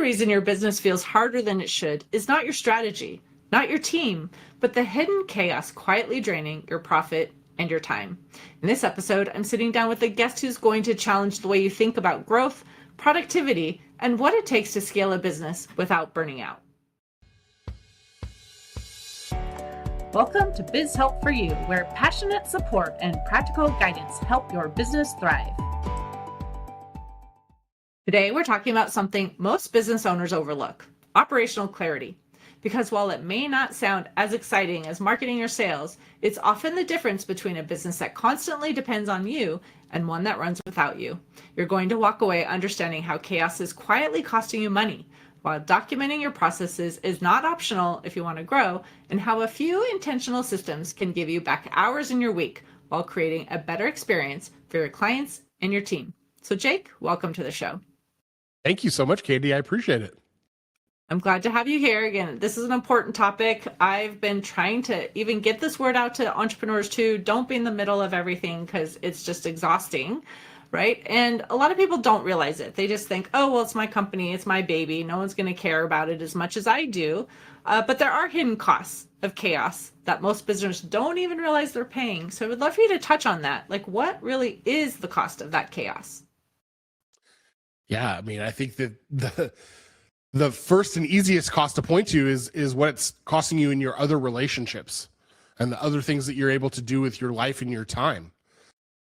reason your business feels harder than it should is not your strategy, not your team, but the hidden chaos quietly draining your profit and your time. In this episode, I'm sitting down with a guest who's going to challenge the way you think about growth, productivity, and what it takes to scale a business without burning out. Welcome to Biz Help for You, where passionate support and practical guidance help your business thrive. Today, we're talking about something most business owners overlook: operational clarity. Because while it may not sound as exciting as marketing or sales, it's often the difference between a business that constantly depends on you and one that runs without you. You're going to walk away understanding how chaos is quietly costing you money, while documenting your processes is not optional if you want to grow, and how a few intentional systems can give you back hours in your week while creating a better experience for your clients and your team. So Jake, welcome to the show. Thank you so much, Katie. I appreciate it. I'm glad to have you here. Again, this is an important topic. I've been trying to even get this word out to entrepreneurs too. Don't be in the middle of everything because it's just exhausting, right? And a lot of people don't realize it. They just think, oh, well, it's my company, it's my baby. No one's going to care about it as much as I do. But there are hidden costs of chaos that most businesses don't even realize they're paying. So I would love for you to touch on that. Like, what really is the cost of that chaos? Yeah, I mean, I think that the first and easiest cost to point to is what it's costing you in your other relationships and the other things that you're able to do with your life and your time.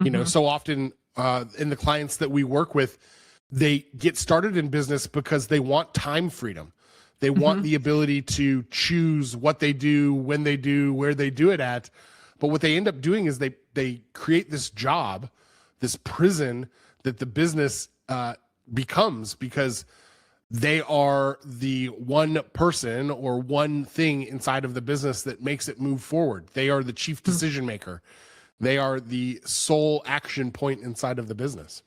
You know, so often in the clients that we work with, they get started in business because they want time freedom. They want the ability to choose what they do, when they do, where they do it at. But what they end up doing is they create this job, this prison that the business becomes, because they are the one person or one thing inside of the business that makes it move forward. They are the chief decision maker. They are the sole action point inside of the business.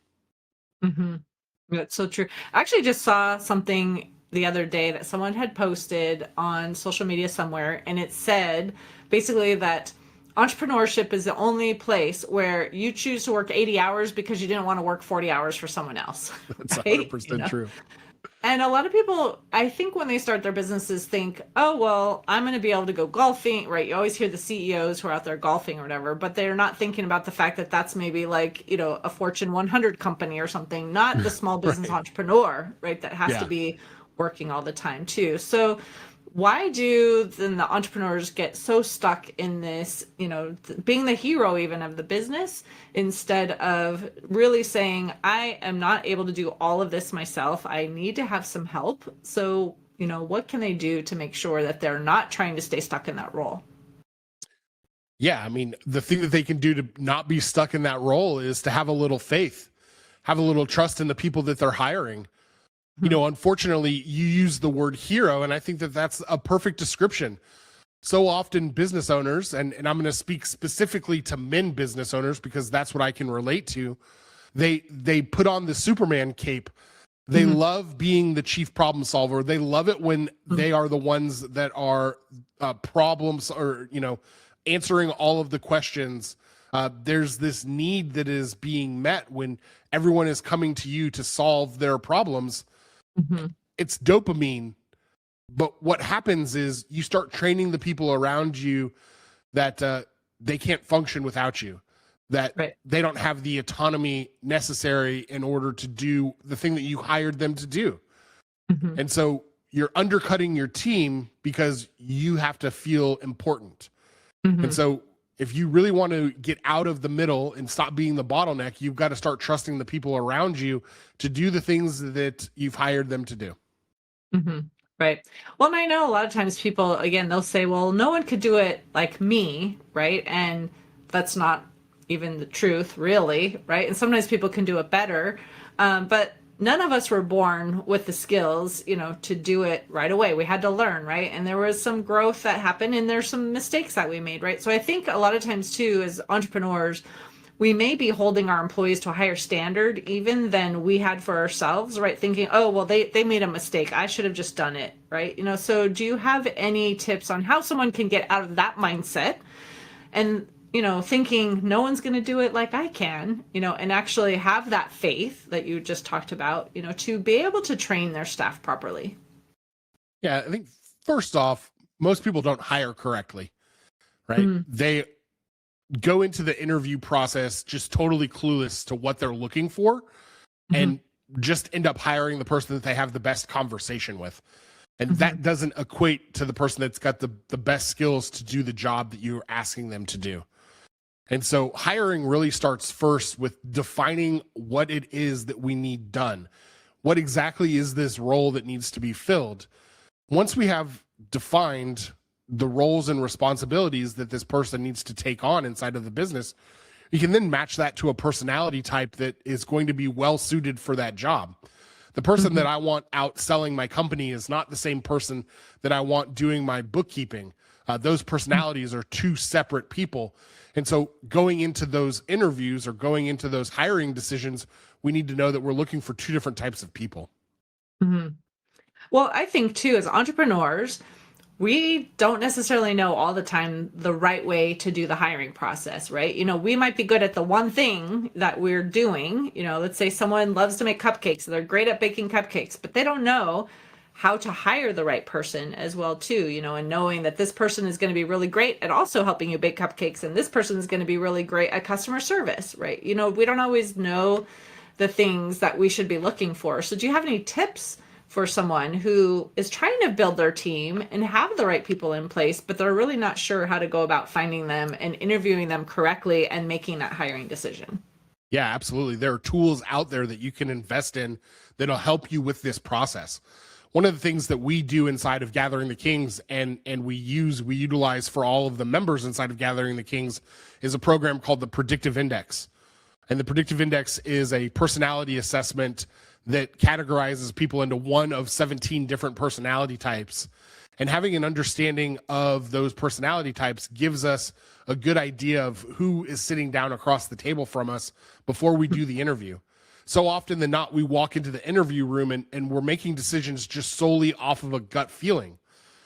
That's so true. I actually just saw something the other day that someone had posted on social media somewhere, and it said basically that entrepreneurship is the only place where you choose to work 80 hours because you didn't want to work 40 hours for someone else. That's right? 100% true. And a lot of people, I think when they start their businesses think, oh, well, I'm going to be able to go golfing, right? You always hear the CEOs who are out there golfing or whatever, but they're not thinking about the fact that that's maybe like, you know, a Fortune 100 company or something, not the small business entrepreneur, right? That has to be working all the time too. So why do then the entrepreneurs get so stuck in this, you know, being the hero even of the business, instead of really saying, I am not able to do all of this myself. I need to have some help. So, you know, what can they do to make sure that they're not trying to stay stuck in that role? Yeah, I mean, the thing that they can do to not be stuck in that role is to have a little faith, have a little trust in the people that they're hiring. You know, unfortunately, you use the word hero, and I think that that's a perfect description. So often business owners, and I'm going to speak specifically to men business owners because that's what I can relate to, they put on the Superman cape. They love being the chief problem solver. They love it when they are the ones that are problems, or, you know, answering all of the questions. There's this need that is being met when everyone is coming to you to solve their problems. It's dopamine. But what happens is you start training the people around you that they can't function without you, that they don't have the autonomy necessary in order to do the thing that you hired them to do. And so you're undercutting your team because you have to feel important. And so if you really want to get out of the middle and stop being the bottleneck, you've got to start trusting the people around you to do the things that you've hired them to do. Right. Well, and I know a lot of times people, again, they'll say, well, no one could do it like me, right? And that's not even the truth, really, right? And sometimes people can do it better. But none of us were born with the skills, you know, to do it right away. We had to learn, right? And there was some growth that happened, and there's some mistakes that we made, right? So I think a lot of times too, as entrepreneurs, we may be holding our employees to a higher standard even than we had for ourselves, right? Thinking, oh, well, they made a mistake. I should have just done it, right? You know, so do you have any tips on how someone can get out of that mindset and, thinking no one's going to do it like I can, and actually have that faith that you just talked about, to be able to train their staff properly. Yeah, I think first off, most people don't hire correctly, right? Mm-hmm. They go into the interview process just totally clueless to what they're looking for and just end up hiring the person that they have the best conversation with. And that doesn't equate to the person that's got the best skills to do the job that you're asking them to do. And so hiring really starts first with defining what it is that we need done. What exactly is this role that needs to be filled? Once we have defined the roles and responsibilities that this person needs to take on inside of the business, you can then match that to a personality type that is going to be well suited for that job. The person that I want out selling my company is not the same person that I want doing my bookkeeping. Those personalities are two separate people. And so going into those interviews or going into those hiring decisions, we need to know that we're looking for two different types of people. Mm-hmm. Well, I think too, as entrepreneurs, we don't necessarily know all the time the right way to do the hiring process, right? We might be good at the one thing that we're doing. Let's say someone loves to make cupcakes. They're great at baking cupcakes, but they don't know how to hire the right person as well too, and knowing that this person is going to be really great at also helping you bake cupcakes, and this person is going to be really great at customer service, right? We don't always know the things that we should be looking for. So do you have any tips for someone who is trying to build their team and have the right people in place, but they're really not sure how to go about finding them and interviewing them correctly and making that hiring decision? Yeah, absolutely. There are tools out there that you can invest in that'll help you with this process. One of the things that we do inside of Gathering the Kings and we utilize for all of the members inside of Gathering the Kings is a program called the Predictive Index. And the Predictive Index is a personality assessment that categorizes people into one of 17 different personality types. And having an understanding of those personality types gives us a good idea of who is sitting down across the table from us before we do the interview. So often than not, we walk into the interview room and we're making decisions just solely off of a gut feeling.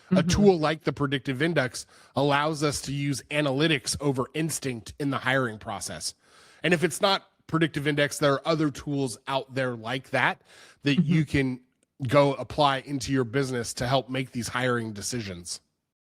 A tool like the Predictive Index allows us to use analytics over instinct in the hiring process. And if it's not Predictive Index, there are other tools out there like that you can go apply into your business to help make these hiring decisions.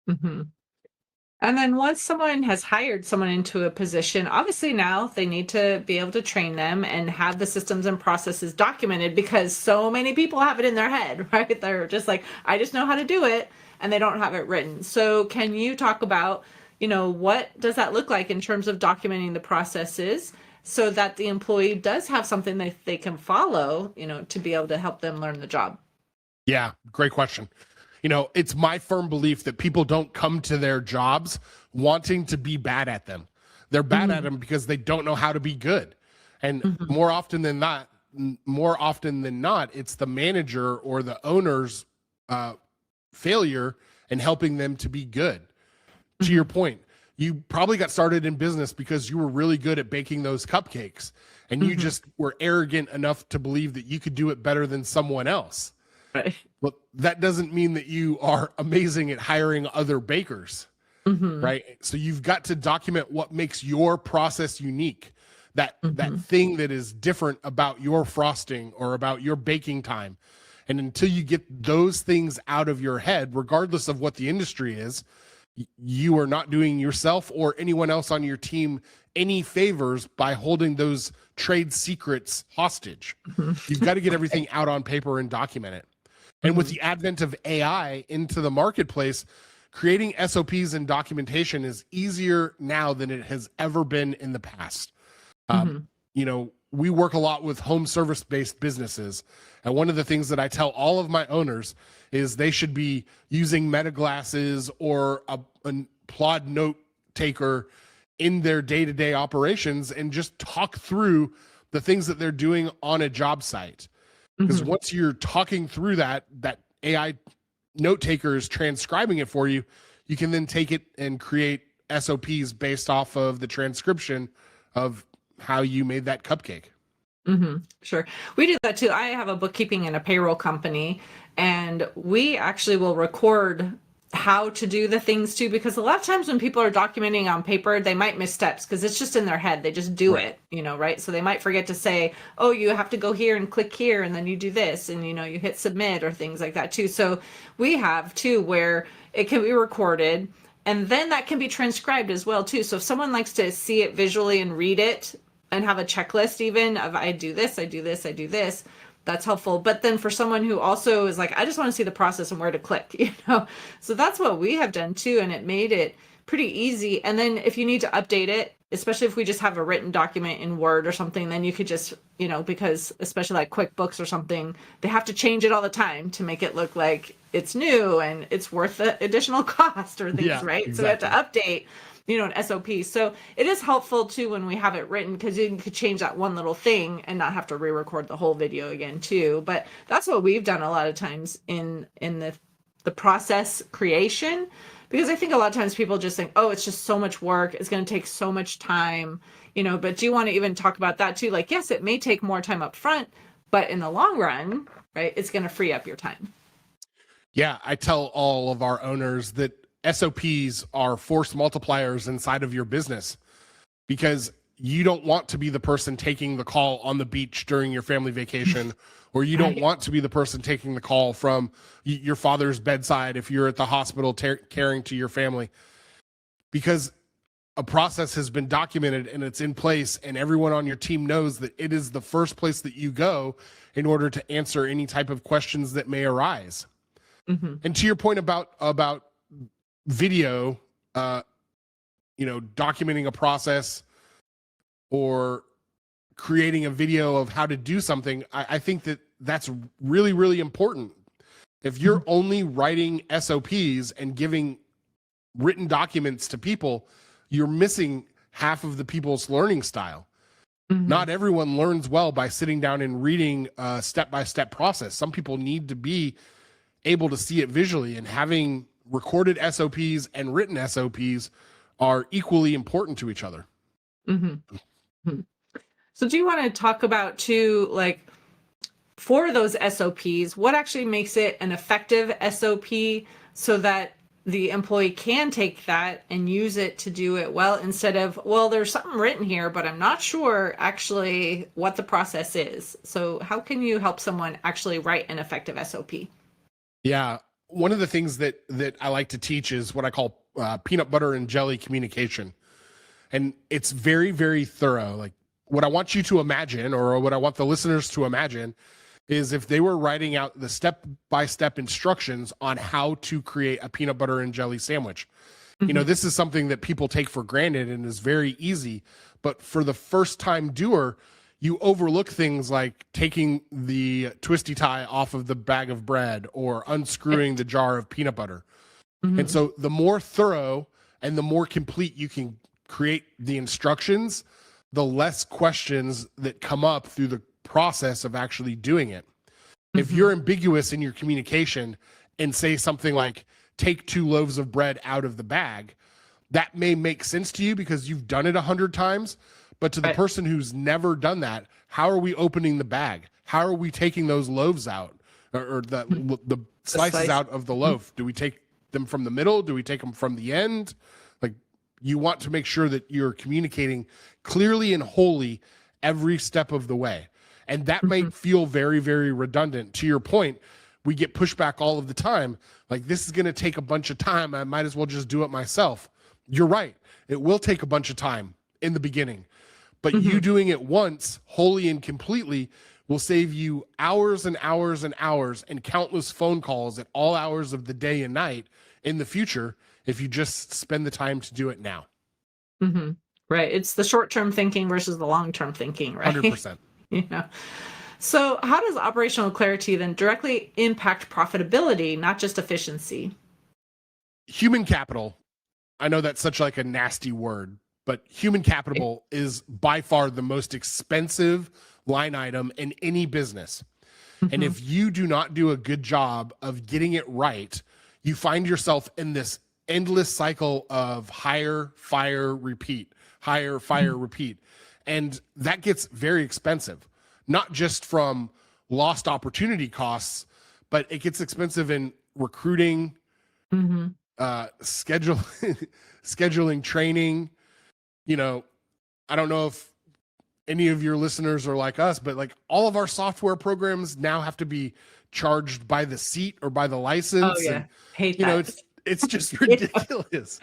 And then once someone has hired someone into a position, obviously now they need to be able to train them and have the systems and processes documented, because so many people have it in their head, right? They're just like, I just know how to do it, and they don't have it written. So can you talk about, what does that look like in terms of documenting the processes so that the employee does have something that they can follow, to be able to help them learn the job? Yeah, great question. It's my firm belief that people don't come to their jobs wanting to be bad at them. They're bad at them because they don't know how to be good. And more often than not, it's the manager or the owner's failure in helping them to be good. To your point, you probably got started in business because you were really good at baking those cupcakes, and you just were arrogant enough to believe that you could do it better than someone else. Right. Well, that doesn't mean that you are amazing at hiring other bakers, right? So you've got to document what makes your process unique, that thing that is different about your frosting or about your baking time. And until you get those things out of your head, regardless of what the industry is, you are not doing yourself or anyone else on your team any favors by holding those trade secrets hostage. You've got to get everything out on paper and document it. And with the advent of AI into the marketplace, creating SOPs and documentation is easier now than it has ever been in the past. We work a lot with home service-based businesses. And one of the things that I tell all of my owners is they should be using Meta glasses or a Plod note taker in their day-to-day operations and just talk through the things that they're doing on a job site. Because once you're talking through that AI note taker is transcribing it for you, you can then take it and create SOPs based off of the transcription of how you made that cupcake. Sure. We do that too. I have a bookkeeping and a payroll company, and we actually will record how to do the things too, because a lot of times when people are documenting on paper, they might miss steps because it's just in their head. They just do Right. it, right? So they might forget to say, oh, you have to go here and click here and then you do this and you hit submit or things like that too. So we have too where it can be recorded and then that can be transcribed as well too. So if someone likes to see it visually and read it and have a checklist even of I do this, I do this, I do this, that's helpful. But then for someone who also is like, I just want to see the process and where to click, so that's what we have done too. And it made it pretty easy. And then if you need to update it, especially if we just have a written document in Word or something, then you could just, because especially like QuickBooks or something, they have to change it all the time to make it look like it's new and it's worth the additional cost or things, right? Exactly. So we have to update an SOP. So it is helpful too when we have it written because you could change that one little thing and not have to re-record the whole video again too. But that's what we've done a lot of times in the process creation, because I think a lot of times people just think, oh, it's just so much work. It's going to take so much time, but do you want to even talk about that too? Like, yes, it may take more time up front, but in the long run, right, it's going to free up your time. Yeah, I tell all of our owners that SOPs are force multipliers inside of your business because you don't want to be the person taking the call on the beach during your family vacation, or you don't want to be the person taking the call from your father's bedside if you're at the hospital caring to your family, because a process has been documented and it's in place and everyone on your team knows that it is the first place that you go in order to answer any type of questions that may arise. Mm-hmm. And to your point about video, documenting a process or creating a video of how to do something, I think that that's really, really important. If you're only writing SOPs and giving written documents to people, you're missing half of the people's learning style. Mm-hmm. Not everyone learns well by sitting down and reading a step-by-step process. Some people need to be able to see it visually, and having recorded SOPs and written SOPs are equally important to each other. Mm-hmm. Mm-hmm. So do you want to talk about too, like for those SOPs, what actually makes it an effective SOP so that the employee can take that and use it to do it well, instead of, well, there's something written here, but I'm not sure actually what the process is. So how can you help someone actually write an effective SOP? Yeah. One of the things that I like to teach is what I call peanut butter and jelly communication. And it's very, very thorough. Like what I want you to imagine, or what I want the listeners to imagine, is if they were writing out the step-by-step instructions on how to create a peanut butter and jelly sandwich. Mm-hmm. This is something that people take for granted and is very easy. But for the first time doer, you overlook things like taking the twisty tie off of the bag of bread or unscrewing the jar of peanut butter. Mm-hmm. And so the more thorough and the more complete you can create the instructions, the less questions that come up through the process of actually doing it. Mm-hmm. If you're ambiguous in your communication and say something like, take 2 loaves of bread out of the bag, that may make sense to you because you've done it 100 times. But to the person who's never done that, how are we opening the bag? How are we taking those loaves out, or the slices out of the loaf? Mm-hmm. Do we take them from the middle? Do we take them from the end? Like, you want to make sure that you're communicating clearly and wholly every step of the way. And that may feel very, very redundant. To your point, we get pushback all of the time. Like, this is going to take a bunch of time. I might as well just do it myself. You're right. It will take a bunch of time in the beginning. But you doing it once, wholly and completely, will save you hours and hours and hours and countless phone calls at all hours of the day and night in the future if you just spend the time to do it now. Mm-hmm. Right. It's the short-term thinking versus the long-term thinking, right? 100%. So how does operational clarity then directly impact profitability, not just efficiency? Human capital. I know that's such like a nasty word, but human capital is by far the most expensive line item in any business. Mm-hmm. And if you do not do a good job of getting it right, you find yourself in this endless cycle of hire, fire, repeat, hire, fire, repeat. And that gets very expensive, not just from lost opportunity costs, but it gets expensive in recruiting, schedule scheduling training. You know, I don't know if any of your listeners are like us, but like all of our software programs now have to be charged by the seat or by the Oh license. yeah. And, Hate you know, that. it's just Yeah. ridiculous.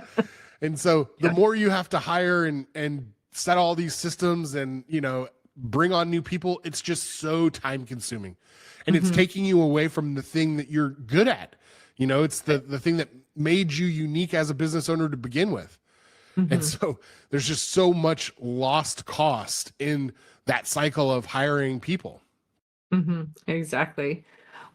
And so the Yeah. more you have to hire and set all these systems and, you know, bring on new people, it's just so time consuming. And it's Mhm. taking you away from the thing that you're good at. You know, it's the thing that made you unique as a business owner to begin with. And Mhm. so there's just so much lost cost in that cycle of hiring people. Exactly.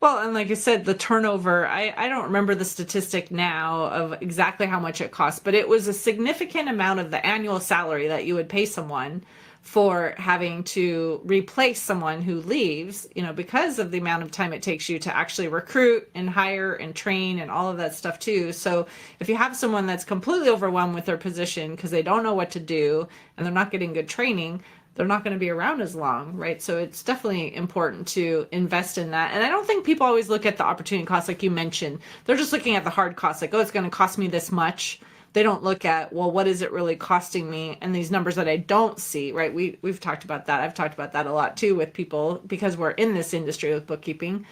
Well, and like I said, the turnover, I don't remember the statistic now of exactly how much it cost, but it was a significant amount of the annual salary that you would pay someone for having to replace someone who leaves, you know, because of the amount of time it takes you to actually recruit and hire and train and all of that stuff too. So if you have someone that's completely overwhelmed with their position because they don't know what to do and they're not getting good training, they're not going to be around as long, right? So it's definitely important to invest in that. And I don't think people always look at the opportunity cost, like you mentioned. They're just looking at the hard costs, like, oh, it's going to cost me this much. They don't look at, well, what is it really costing me? And these numbers that I don't see, right? We've talked about that. I've talked about that a lot too with people because we're in this industry with bookkeeping.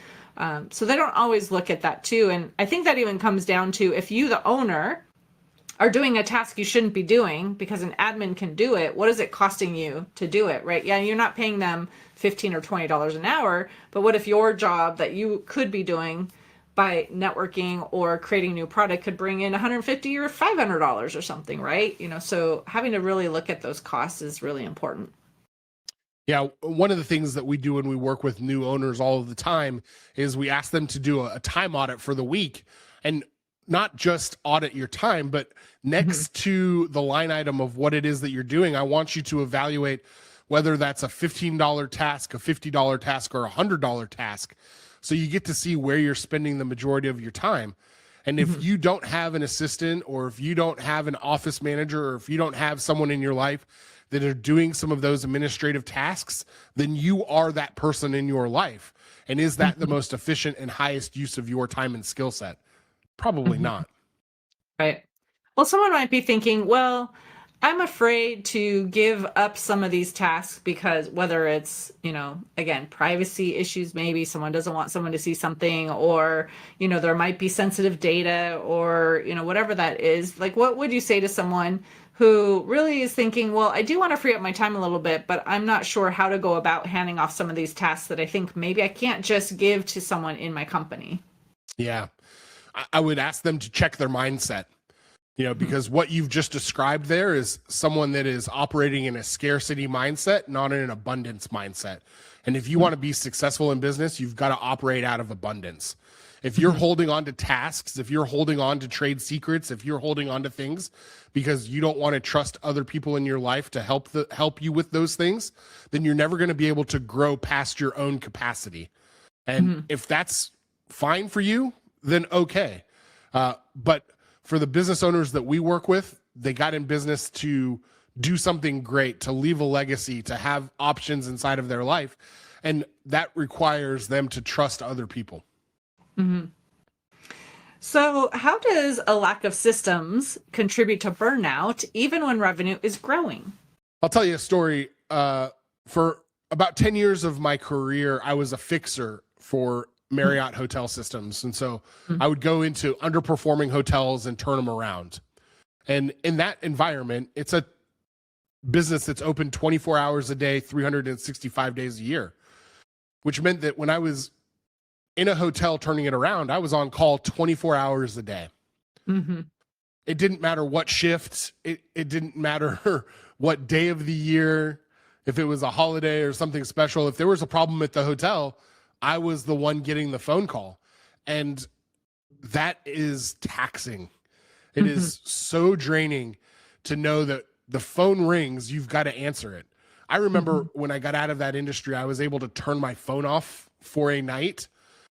So they don't always look at that too. And I think that even comes down to if you, the owner, are doing a task you shouldn't be doing because an admin can do it, what is it costing you to do it, right? Yeah, you're not paying them $15 or $20 an hour, but what if your job that you could be doing by networking or creating new product could bring in 150 or $500 or something, right? You know, so having to really look at those costs is really important. Yeah, one of the things that we do when we work with new owners all of the time is we ask them to do a time audit for the week, and not just audit your time, but Mhm. next to the line item of what it is that you're doing, I want you to evaluate whether that's a $15 task, a $50 task, or a $100 task. So you get to see where you're spending the majority of your time. And if Mhm. you don't have an assistant, or if you don't have an office manager, or if you don't have someone in your life that are doing some of those administrative tasks, then you are that person in your life. And is that the Mhm. most efficient and highest use of your time and skill set? Probably Mhm. not. Right. Well, someone might be thinking, well, I'm afraid to give up some of these tasks because whether it's, you know, again, privacy issues, maybe someone doesn't want someone to see something, or, you know, there might be sensitive data or, you know, whatever that is. Like, what would you say to someone who really is thinking, well, I do want to free up my time a little bit, but I'm not sure how to go about handing off some of these tasks that I think maybe I can't just give to someone in my company? Yeah. I would ask them to check their mindset, you know, Mhm. because what you've just described there is someone that is operating in a scarcity mindset, not in an abundance mindset. And if you want to be successful in business, you've got to operate out of abundance. If you're Mhm. holding on to tasks, if you're holding on to trade secrets, if you're holding on to things because you don't want to trust other people in your life to help you with those things, then you're never going to be able to grow past your own capacity. And Mhm. if that's fine for you, then okay. But for the business owners that we work with, they got in business to do something great, to leave a legacy, to have options inside of their life. And that requires them to trust other people. Mhm. So, how does a lack of systems contribute to burnout even when revenue is growing? I'll tell you a story. For about 10 years of my career, I was a fixer for Marriott hotel systems. And so I would go into underperforming hotels and turn them around. And in that environment, it's a business that's open 24 hours a day, 365 days a year, which meant that when I was in a hotel turning it around, I was on call 24 hours a day. Mm-hmm. It didn't matter what shift, it didn't matter what day of the year, if it was a holiday or something special. If there was a problem at the hotel, I was the one getting the phone call. And that is taxing. It Mm-hmm. is so draining to know that the phone rings, you've got to answer it. I remember Mm-hmm. when I got out of that industry, I was able to turn my phone off for a night.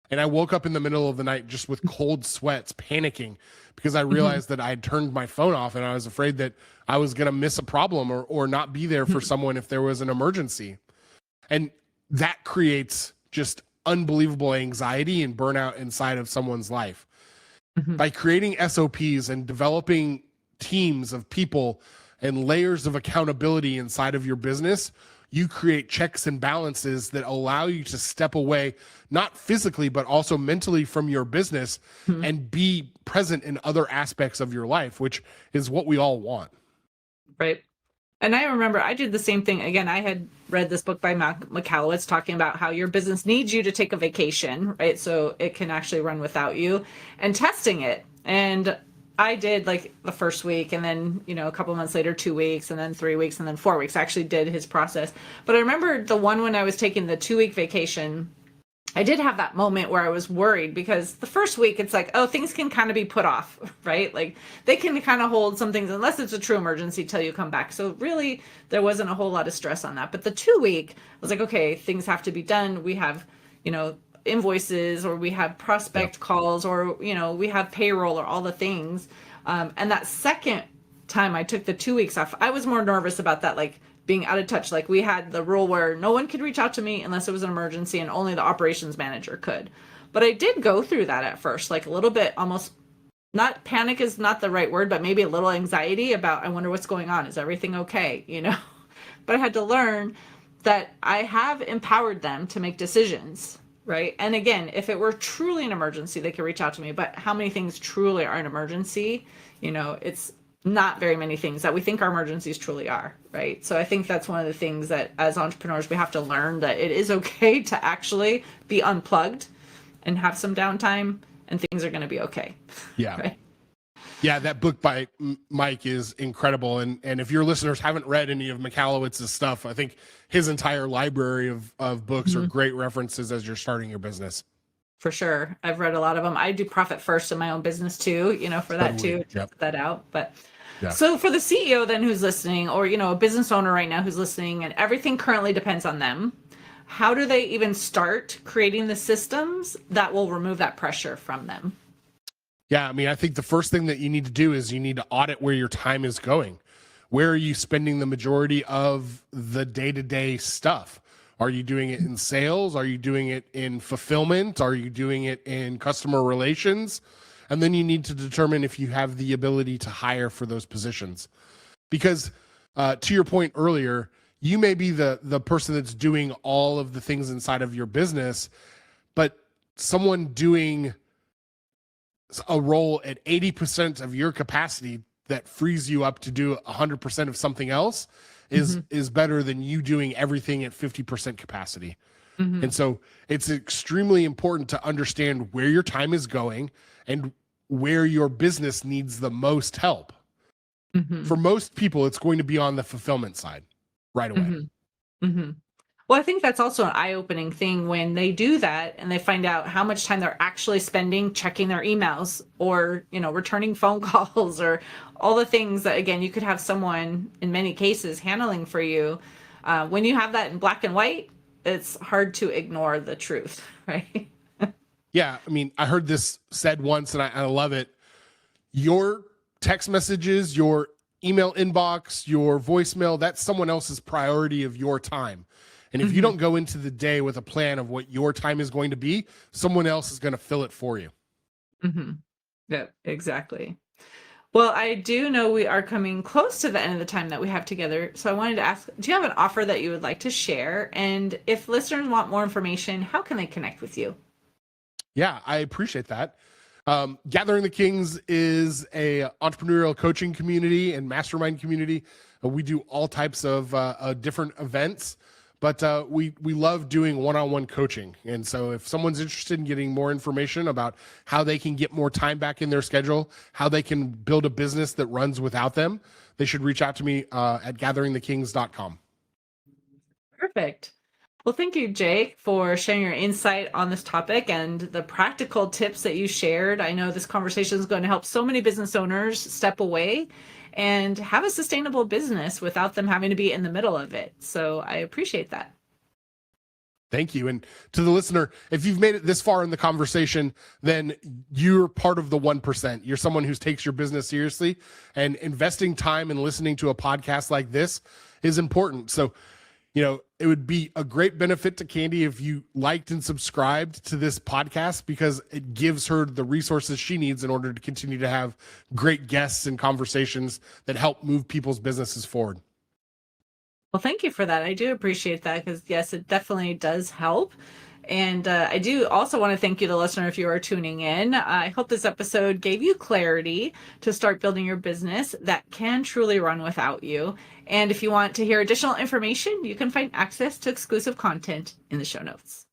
And I woke up in the middle of the night just with cold sweats, panicking because I realized that I had turned my phone off and I was afraid that I was going to miss a problem or not be there for someone if there was an emergency. And that creates just unbelievable anxiety and burnout inside of someone's life. By creating SOPs and developing teams of people and layers of accountability inside of your business, you create checks and balances that allow you to step away, not physically, but also mentally from your business and be present in other aspects of your life, which is what we all want. Right. And I remember I did the same thing. Again, I had read this book by Michalowicz talking about how your business needs you to take a vacation, right? So it can actually run without you, and testing it. And I did like the first week, and then, a couple months later, 2 weeks, and then 3 weeks, and then 4 weeks. I actually did his process. But I remember the one when I was taking the 2-week vacation, I did have that moment where I was worried, because the first week it's like, oh, things can kind of be put off, right? Like they can kind of hold some things unless it's a true emergency till you come back. So really there wasn't a whole lot of stress on that. But the 2-week, I was like, okay, things have to be done. We have, invoices, or we have prospect calls, or, we have payroll, or all the things. And that second time I took the 2 weeks off, I was more nervous about that, like being out of touch. Like we had the rule where no one could reach out to me unless it was an emergency, and only the operations manager could. But I did go through that at first, like a little bit, almost, not panic is not the right word, but maybe a little anxiety about, I wonder what's going on. Is everything okay? But I had to learn that I have empowered them to make decisions, right? And again, if it were truly an emergency, they could reach out to me. But how many things truly are an emergency? It's not very many things that we think our emergencies truly are, right? So I think that's one of the things that as entrepreneurs, we have to learn, that it is okay to actually be unplugged and have some downtime, and things are going to be okay. Yeah. Right? Yeah, that book by Mike is incredible. And if your listeners haven't read any of Michalowicz's stuff, I think his entire library of books are great references as you're starting your business. For sure. I've read a lot of them. I do profit first in my own business too, for that too, to put that out. But so for the CEO then who's listening, or, a business owner right now who's listening, and everything currently depends on them, how do they even start creating the systems that will remove that pressure from them? Yeah, I think the first thing that you need to do is you need to audit where your time is going. Where are you spending the majority of the day-to-day stuff? Are you doing it in sales? Are you doing it in fulfillment? Are you doing it in customer relations? And then you need to determine if you have the ability to hire for those positions. Because to your point earlier, you may be the person that's doing all of the things inside of your business, but someone doing a role at 80% of your capacity that frees you up to do 100% of something else is better than you doing everything at 50% capacity. And so it's extremely important to understand where your time is going and where your business needs the most help. For most people, it's going to be on the fulfillment side right away. Well, I think that's also an eye-opening thing when they do that and they find out how much time they're actually spending checking their emails, or, returning phone calls, or all the things that, again, you could have someone in many cases handling for you. When you have that in black and white, it's hard to ignore the truth, right? Yeah. I heard this said once and I love it. Your text messages, your email inbox, your voicemail, that's someone else's priority of your time. And if you don't go into the day with a plan of what your time is going to be, someone else is going to fill it for you. Yeah, exactly. Well, I do know we are coming close to the end of the time that we have together. So I wanted to ask, do you have an offer that you would like to share? And if listeners want more information, how can they connect with you? Yeah, I appreciate that. Gathering the Kings is a entrepreneurial coaching community and mastermind community. We do all types of different events. But we love doing one-on-one coaching. And so if someone's interested in getting more information about how they can get more time back in their schedule, how they can build a business that runs without them, they should reach out to me at gatheringthekings.com. Perfect. Well, thank you, Jake, for sharing your insight on this topic and the practical tips that you shared. I know this conversation is going to help so many business owners step away and have a sustainable business without them having to be in the middle of it. So I appreciate that. Thank you. And to the listener, if you've made it this far in the conversation, then you're part of the 1%. You're someone who takes your business seriously, and investing time and listening to a podcast like this is important. So It would be a great benefit to Candy if you liked and subscribed to this podcast, because it gives her the resources she needs in order to continue to have great guests and conversations that help move people's businesses forward. Well, thank you for that. I do appreciate that because, yes, it definitely does help. And I do also want to thank you, the listener, if you are tuning in. I hope this episode gave you clarity to start building your business that can truly run without you. And if you want to hear additional information, you can find access to exclusive content in the show notes.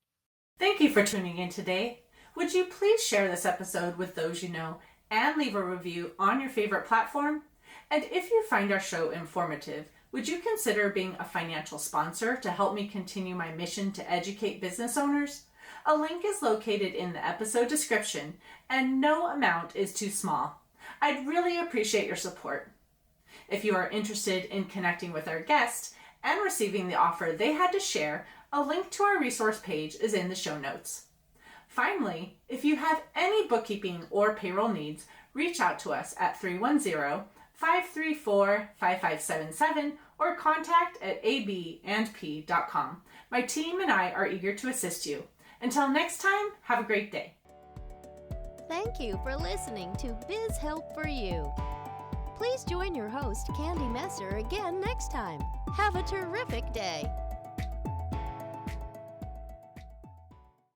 Thank you for tuning in today. Would you please share this episode with those you know and leave a review on your favorite platform? And if you find our show informative, would you consider being a financial sponsor to help me continue my mission to educate business owners? A link is located in the episode description, and no amount is too small. I'd really appreciate your support. If you are interested in connecting with our guest and receiving the offer they had to share, a link to our resource page is in the show notes. Finally, if you have any bookkeeping or payroll needs, reach out to us at 310-534-5577 or contact@abandp.com. My team and I are eager to assist you. Until next time, have a great day. Thank you for listening to Biz Help for You. Please join your host, Candy Messer, again next time. Have a terrific day.